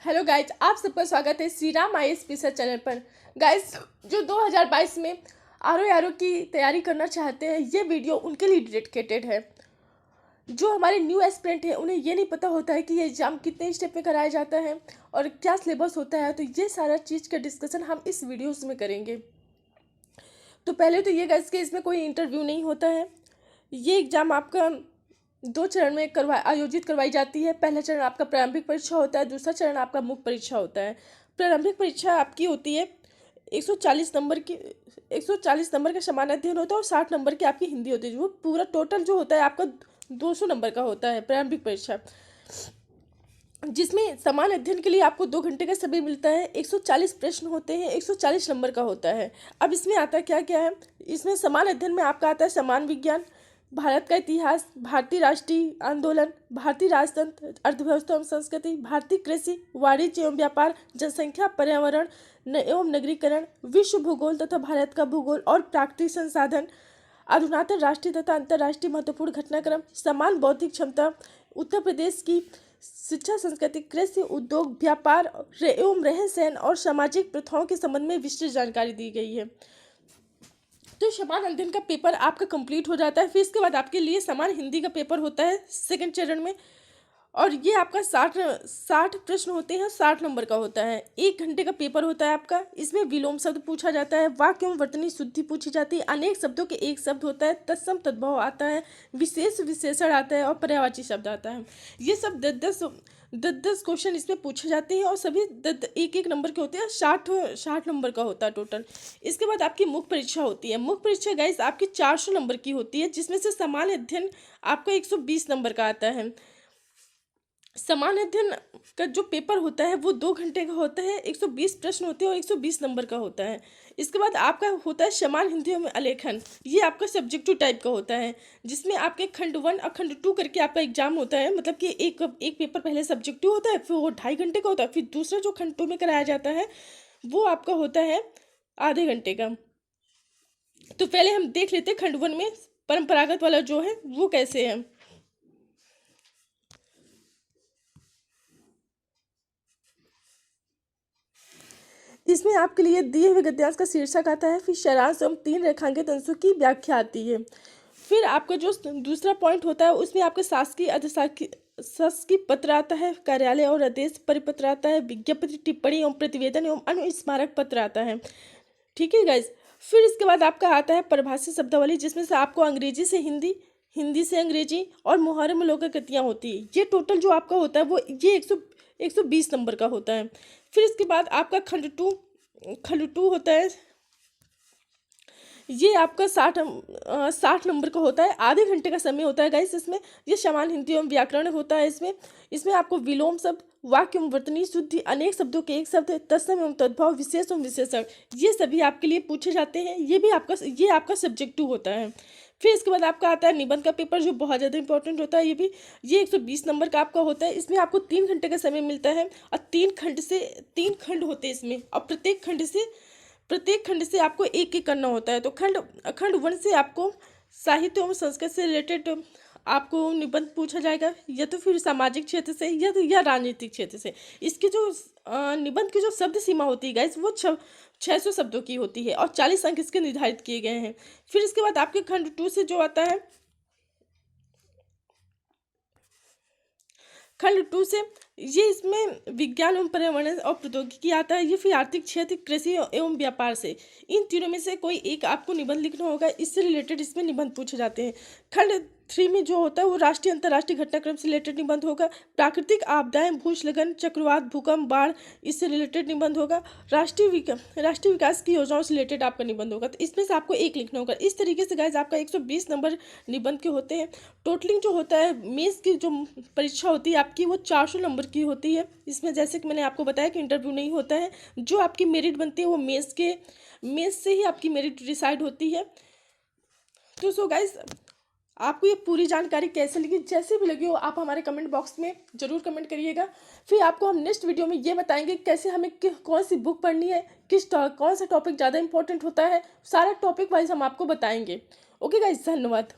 Hello guys, आप सबका स्वागत है श्री राम आई स्पेशल चैनल पर। गाइज, जो 2022 में आर की तैयारी करना चाहते हैं, ये वीडियो उनके लिए डेडिकेटेड है। जो हमारे न्यू एस्पिरेंट हैं, उन्हें ये नहीं पता होता है कि ये एग्ज़ाम कितने स्टेप में कराया जाता है और क्या सिलेबस होता है। तो ये सारा चीज़ का डिस्कशन हम इस वीडियोस में करेंगे। तो पहले तो ये गाइज कि इसमें कोई इंटरव्यू नहीं होता है। ये एग्ज़ाम आपका 2 चरण में आयोजित करवाई जाती है। पहला चरण आपका प्रारंभिक परीक्षा होता है, दूसरा चरण आपका मुख्य परीक्षा होता है। प्रारंभिक परीक्षा आपकी होती है 140 नंबर की, 140 नंबर का समान अध्ययन होता है और 60 नंबर की आपकी हिंदी होती है। वो पूरा टोटल जो होता है आपका 200 नंबर का होता है प्रारंभिक परीक्षा, जिसमें समान अध्ययन के लिए आपको 2 घंटे का समय मिलता है। 140 प्रश्न होते हैं, 140 नंबर का होता है। अब इसमें आता क्या क्या है, इसमें समान अध्ययन में आपका आता है समान विज्ञान, भारत का इतिहास, भारतीय राष्ट्रीय आंदोलन, भारतीय राजतंत्र, अर्थव्यवस्था एवं संस्कृति, भारतीय कृषि, वाणिज्य एवं व्यापार, जनसंख्या, पर्यावरण एवं नगरीकरण, विश्व भूगोल तथा भारत का भूगोल और प्राकृतिक संसाधन, अधुनातन राष्ट्रीय तथा अंतर्राष्ट्रीय महत्वपूर्ण घटनाक्रम, समान बौद्धिक क्षमता, उत्तर प्रदेश की शिक्षा, संस्कृति, कृषि, उद्योग, व्यापार एवं रहन सहन और सामाजिक प्रथाओं के संबंध में विस्तृत जानकारी दी गई है। तो समान अध्ययन का पेपर आपका कंप्लीट हो जाता है। फिर इसके बाद आपके लिए समान हिंदी का पेपर होता है सेकंड चरण में, और ये आपका 60 प्रश्न होते हैं, 60 नंबर का होता है। 1 घंटे का पेपर होता है आपका। इसमें विलोम शब्द पूछा जाता है, वाक्य एवं वर्तनी शुद्धि पूछी जाती है, अनेक शब्दों के एक शब्द होता है, तत्सम तद्भव आता है, विशेष विशेषण आता है और पर्यायवाची शब्द आता है। ये सब 10 क्वेश्चन इसमें पूछे जाते हैं और सभी 1 नंबर के होते हैं। 60 नंबर का होता है टोटल। इसके बाद आपकी मुख्य परीक्षा होती है। मुख्य परीक्षा गाइस आपकी 400 नंबर की होती है, जिसमें से समान अध्ययन आपका 120 नंबर का आता है। समान अध्ययन का जो पेपर होता है वो 2 घंटे का होता है, 120 प्रश्न होते हैं और 120 नंबर का होता है। इसके बाद आपका होता है समान हिंदी में आलेखन। ये आपका सब्जेक्टिव टाइप का होता है, जिसमें आपके खंड 1 और खंड 2 करके आपका एग्जाम होता है। मतलब कि एक पेपर पहले सब्जेक्टिव होता है, फिर वो 2.5 घंटे का होता है, फिर दूसरा जो खंड 2 में कराया जाता है वो आपका होता है आधे घंटे का। तो पहले हम देख लेते हैं खंड 1 में परंपरागत वाला जो है वो कैसे है। इसमें आपके लिए दिए हुए गद्यांश का शीर्षक आता है, फिर सारांश एवं 3 रेखांकित अंशों की व्याख्या आती है। फिर आपका जो दूसरा पॉइंट होता है उसमें आपका शासकीय पत्र आता है, कार्यालय और आदेश परिपत्र आता है, विज्ञप्ति, टिप्पणी एवं प्रतिवेदन एवं अन्य स्मारक पत्र आता है। ठीक है गाइज। फिर इसके बाद आपका आता है परिभाषित शब्दावली, जिसमें से आपको अंग्रेजी से हिंदी, हिंदी से अंग्रेजी और मुहावरे में लोक कृतियाँ होती है। ये टोटल जो आपका होता है वो ये 120 नंबर का होता है। फिर इसके बाद आपका खंड 2 होता है। ये आपका 60 नंबर का होता है, आधे घंटे का समय होता है गाइस इसमें। ये समान हिंदी एवं व्याकरण होता है। इसमें आपको विलोम शब्द, वाक्य एवं वर्तनी शुद्धि, अनेक शब्दों के एक शब्द, तत्सम एवं तद्भव, विशेष एवं विशेषण, ये सभी आपके लिए पूछे जाते हैं। ये आपका सब्जेक्टिव होता है। फिर इसके बाद आपका आता है निबंध का पेपर, जो बहुत ज़्यादा इंपॉर्टेंट होता है। ये 120 नंबर का आपका होता है। इसमें आपको 3 घंटे का समय मिलता है और 3 खंड होते हैं इसमें, और प्रत्येक खंड से आपको एक करना होता है। तो खंड 1 से आपको साहित्य एवं संस्कृत से रिलेटेड आपको निबंध पूछा जाएगा, या तो फिर सामाजिक क्षेत्र से या राजनीतिक क्षेत्र से। इसकी जो निबंध की जो शब्द सीमा होती है गाइस, वो 600 शब्दों की होती है और 40 अंक इसके निर्धारित किए गए हैं। फिर इसके बाद आपके खंड 2 से जो आता है, खंड 2 से ये इसमें विज्ञान एवं पर्यावरण और प्रौद्योगिकी आता है। ये फिर आर्थिक क्षेत्र, कृषि एवं व्यापार से, इन तीनों में से कोई एक आपको निबंध लिखना होगा। इससे रिलेटेड इसमें निबंध पूछे जाते हैं। खंड 3 में जो होता है वो राष्ट्रीय अंतर्राष्ट्रीय घटनाक्रम से रिलेटेड निबंध होगा। प्राकृतिक आपदाएं, भूस्खलन, चक्रवात, भूकंप, बाढ़, इससे रिलेटेड निबंध होगा। राष्ट्रीय विकास की योजनाओं से रिलेटेड आपका निबंध होगा। तो इसमें से आपको एक लिखना होगा। इस तरीके से गाइज आपका 120 नंबर निबंध के होते हैं। टोटलिंग जो होता है मेंस की जो परीक्षा होती है आपकी, वो 400 नंबर की होती है। इसमें जैसे कि मैंने आपको बताया कि इंटरव्यू नहीं होता है। जो आपकी मेरिट बनती है वो मेंस से ही आपकी मेरिट डिसाइड होती है। तो सो गाइज, आपको ये पूरी जानकारी कैसे लगी, जैसे भी लगी हो आप हमारे कमेंट बॉक्स में ज़रूर कमेंट करिएगा। फिर आपको हम नेक्स्ट वीडियो में ये बताएंगे कैसे हमें कौन सी बुक पढ़नी है, कौन सा टॉपिक ज़्यादा इंपॉर्टेंट होता है, सारा टॉपिक वाइज हम आपको बताएंगे। ओके गाइज, धन्यवाद।